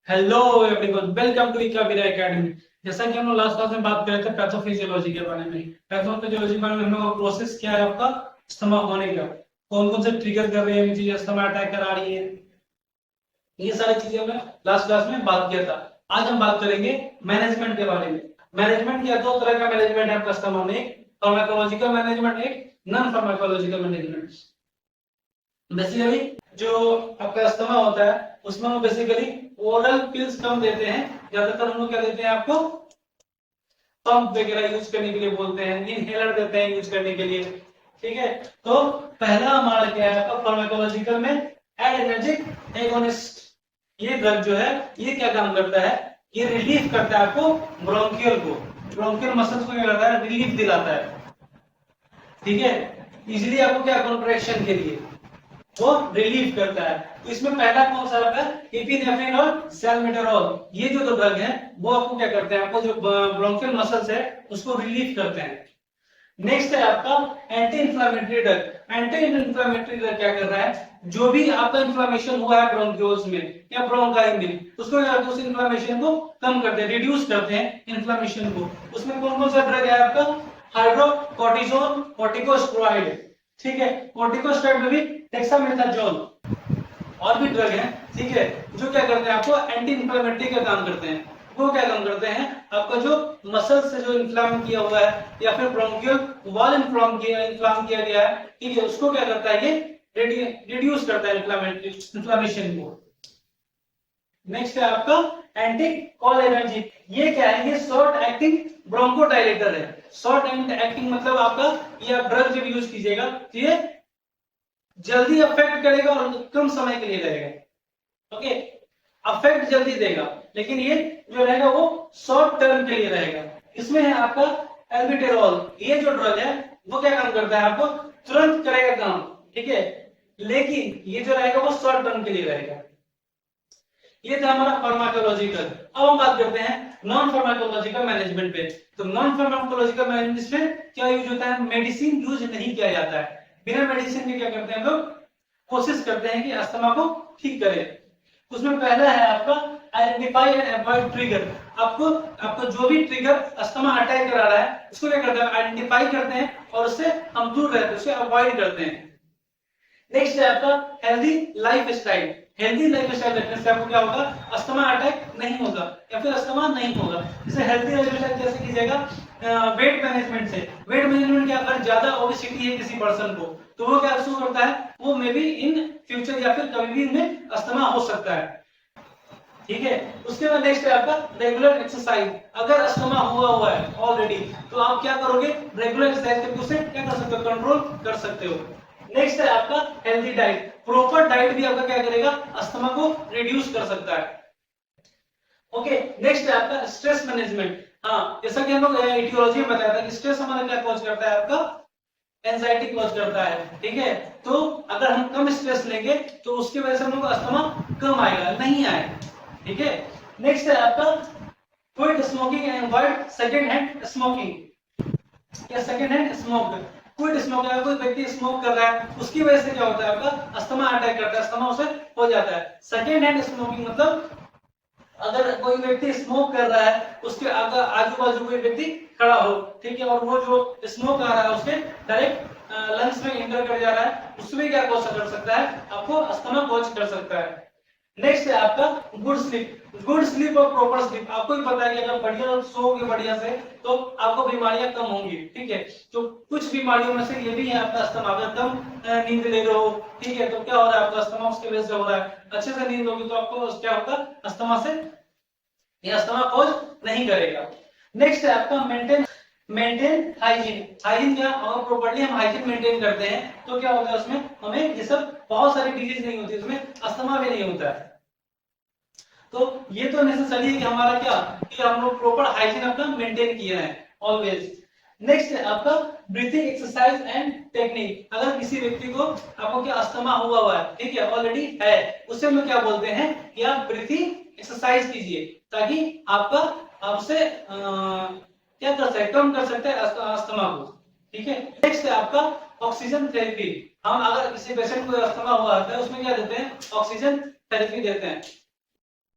Hello everyone, welcome to Ekavira academy. जैसा कि हम लोग लास्ट क्लास में बात कर रहे थे पैथोफिजियोलॉजी के बारे में। पैथोफिजियोलॉजी के बारे में हम लोग प्रोसेस क्या है आपका अस्थमा होने का, कौन कौन से ट्रिगर कर रहे हैं चीजें अस्थमा अटैक करा रही है, ये सारी चीजें हमने लास्ट क्लास में बात किया था। आज हम बात करेंगे मैनेजमेंट के बारे में। मैनेजमेंट क्या, दो तरह का मैनेजमेंट है आपका अस्थमा में, एक फार्माकोलॉजिकल मैनेजमेंट, एक नॉन फार्माकोलॉजिकल मैनेजमेंट। बेसिकली जो आपका अस्थमा होता है उसमें हम बेसिकली ओरल पिल्स कम देते हैं, ज्यादातर हम लोग क्या देते हैं आपको पंप वगैरह यूज करने के लिए बोलते हैं, इनहेलर देते हैं यूज करने के लिए। ठीक है, तो पहला हमारा क्या है आपका फार्माकोलॉजिकल में एडरेनर्जिक एगोनिस्ट। ये ड्रग जो है ये क्या काम करता है, ये रिलीफ करता है आपको ब्रोंकियल मसल्स को क्या करता है, रिलीफ दिलाता है। ठीक है, इजीली आपको क्या कॉन्ट्रैक्शन के लिए वो रिलीव करता है। तो इसमें पहला कौन सा है, एपिनेफ्रिन और सैल्मेटेरॉल। ये जो दो ड्रग है वो आपको क्या करते हैं, आपको जो ब्रोंकियल मसल्स है उसको रिलीव करते हैं। नेक्स्ट है आपका anti inflammatory drug. Anti inflammatory drug क्या कर रहा है, जो भी आपका इंफ्लेमेशन हुआ है ब्रोंक्यूल्स में या ब्रोंकाई में, उसको उस इंफ्लेमेशन को कम करते हैं, रिड्यूस करते हैं इंफ्लेमेशन को। उसमें कौन कौन सा ड्रग है आपका, हाइड्रोकोर्टिसोन, कॉर्टिकोस्टेरॉइड। ठीक है, कॉर्टिकोस्टेरॉइड में भी डेक्सामेथासोन और भी ड्रग हैं। ठीक है, जो क्या करते हैं आपको एंटी इंफ्लेमेटरी का काम करते हैं। वो क्या काम करते हैं, आपका जो मसल से जो इन्फ्लाम किया हुआ है या फिर ब्रोंकियल वॉल इन्फ्लाम किया गया है, ठीक है, उसको क्या करता है, ये रिड्यूस करता है इन्फ्लामेशन को। नेक्स्ट है आपका एंटी कोलिनर्जिक। ये क्या है, ये शॉर्ट एक्टिंग ब्रोंकोडायलेटर है। शॉर्ट एक्टिंग मतलब आपका ये ड्रग जब यूज कीजिएगा तो ये जल्दी अफेक्ट करेगा और कम समय के लिए रहेगा। ओके, अफेक्ट जल्दी देगा लेकिन ये जो रहेगा वो शॉर्ट टर्म के लिए रहेगा। इसमें है आपका एल्बिटेरॉल। ये जो ड्रग है वो क्या काम करता है, आपको तुरंत करेगा काम। ठीक है, लेकिन ये जो रहेगा वो शॉर्ट टर्म के लिए रहेगा। ये था हमारा फार्माकोलॉजिकल। अब हम बात करते हैं नॉन फार्माकोलॉजिकल मैनेजमेंट पे। तो नॉन फार्माकोलॉजिकल मैनेजमेंट में क्या यूज होता है, मेडिसिन यूज नहीं किया जाता है। बिना मेडिसिन के क्या करते हैं हम लोग, कोशिश करते हैं कि अस्थमा को ठीक करें। उसमें पहला है आपका आइडेंटिफाई एंड अवॉइड ट्रिगर। आपको जो भी ट्रिगर अस्थमा अटैक करा रहा है उसको क्या करते हैं, आइडेंटिफाई करते हैं और उससे हम दूर रहते हैं, उससे अवॉइड करते हैं। नेक्स्ट है आपका healthy life style. Healthy life style रखने से आपको क्या होगा, अस्थमा अटैक नहीं होगा या फिर अस्थमा नहीं होगा। जैसे हेल्दी लाइफ स्टाइल कैसे कीजिएगा, वेट मैनेजमेंट से। वेट मैनेजमेंट क्या, अगर ज्यादा ओबेसिटी है किसी पर्सन को तो वो क्या शो करता है, वो मे बी इन फ्यूचर या फिर कभी भी इनमें अस्थमा हो सकता है। ठीक है, उसके बाद नेक्स्ट है आपका रेगुलर एक्सरसाइज। अगर अस्थमा हुआ है ऑलरेडी तो आप क्या करोगे, रेगुलर एक्सरसाइज करके उसे क्या कर सकते हो, कंट्रोल कर सकते हो। नेक्स्ट है आपका हेल्दी डाइट। प्रॉपर डाइट भी आपका क्या करेगा, अस्थमा को रिड्यूस कर सकता है। ओके, नेक्स्ट है आपका स्ट्रेस मैनेजमेंट। हाँ, जैसा कि हम लोग एटियोलॉजी में बताया था कि स्ट्रेस हमारा क्या कॉज करता है, आपका एंजाइटी कॉज करता है। ठीक है, तो अगर हम कम स्ट्रेस लेंगे तो उसकी वजह से हम लोग का अस्थमा कम आएगा, नहीं आएगा। ठीक है, नेक्स्ट है आपका quit smoking and avoid second hand smoking या second hand smoke. Quit smoking, अगर कोई व्यक्ति स्मोक कर रहा है उसकी वजह से क्या होता है, आपका अस्थमा अटैक करता है, अस्थमा उसे हो जाता है। सेकंड हैंड स्मोकिंग मतलब अगर कोई व्यक्ति स्मोक कर रहा है उसके अगर आजू बाजू कोई व्यक्ति खड़ा हो, ठीक है, और वो जो स्मोक आ रहा है उसके डायरेक्ट लंग्स में एंटर कर जा रहा है, उसमें क्या कॉज कर सकता है, आपको अस्थमा कॉज कर सकता है। नेक्स्ट है आपका गुड स्लीप। गुड स्लीप और प्रॉपर स्लीप, आपको भी पता है कि अगर बढ़िया सोओगे बढ़िया से तो आपको बीमारियां कम होंगी। ठीक है, तो कुछ बीमारियों में से ये भी है आपका अस्थमा। अगर कम नींद ले रहे हो, ठीक है, तो क्या हो रहा है, आपका अस्थमा उसकी वजह से हो रहा है। अच्छे से नींद होगी तो आपको क्या होगा, अस्थमा से ये अस्थमा कॉज नहीं करेगा। नेक्स्ट है आपका मेंटेन हाइजीन। हाइजीन क्या, अगर प्रॉपर्ली हम हाइजीन मेंटेन करते हैं तो क्या होता है, उसमें हमें ये सब बहुत सारी डिजीज नहीं होती, उसमें अस्थमा भी नहीं होता है। तो ये तो नेसेसरी है कि हमारा क्या, कि हम लोग प्रॉपर हाइजीन अपना मेंटेन किया है ऑलवेज। नेक्स्ट है आपका ब्रीथिंग एक्सरसाइज एंड टेक्निक। अगर किसी व्यक्ति को आपको क्या अस्थमा हुआ है, ठीक है, ऑलरेडी है, उससे हम लोग क्या बोलते हैं कि आप ब्रीथिंग एक्सरसाइज कीजिए ताकि आपका आपसे क्या कर सकते, कम कर सकते हैं अस्थमा को। ठीक है, नेक्स्ट है आपका ऑक्सीजन थेरेपी। हम अगर किसी पेशेंट को अस्थमा हुआ है उसमें क्या देते हैं, ऑक्सीजन थेरेपी देते हैं।